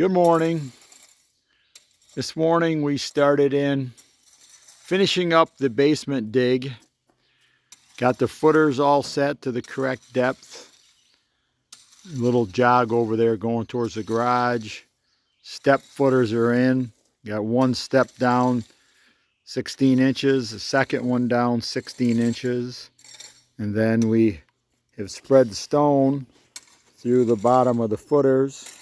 Good morning. This morning we started in finishing up the basement dig. Got the footers all set to the correct depth. A little jog over there going towards the garage. Step footers are in. Got one step down 16 inches, the second one down 16 inches. And then we have spread the stone through the bottom of the footers.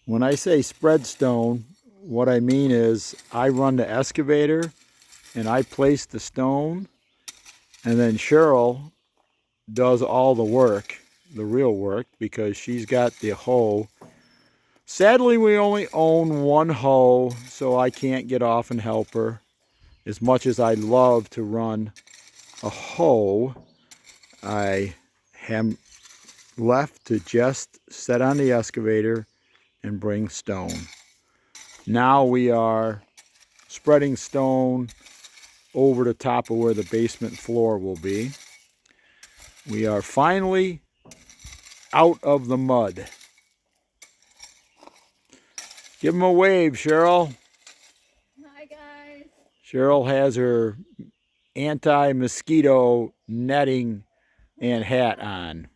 When I say spread stone, what I mean is I run the excavator and I place the stone, and then Cheryl does all the work, the real work, because she's got the hoe. Sadly, we only own one hoe, so I can't get off and help her. As much as I love to run a hoe, I am left to just sit on the excavator and bring stone. Now we are spreading stone over the top of where the basement floor will be. We are finally out of the mud. Give them a wave, Cheryl. Hi, guys. Cheryl has her anti-mosquito netting and hat on.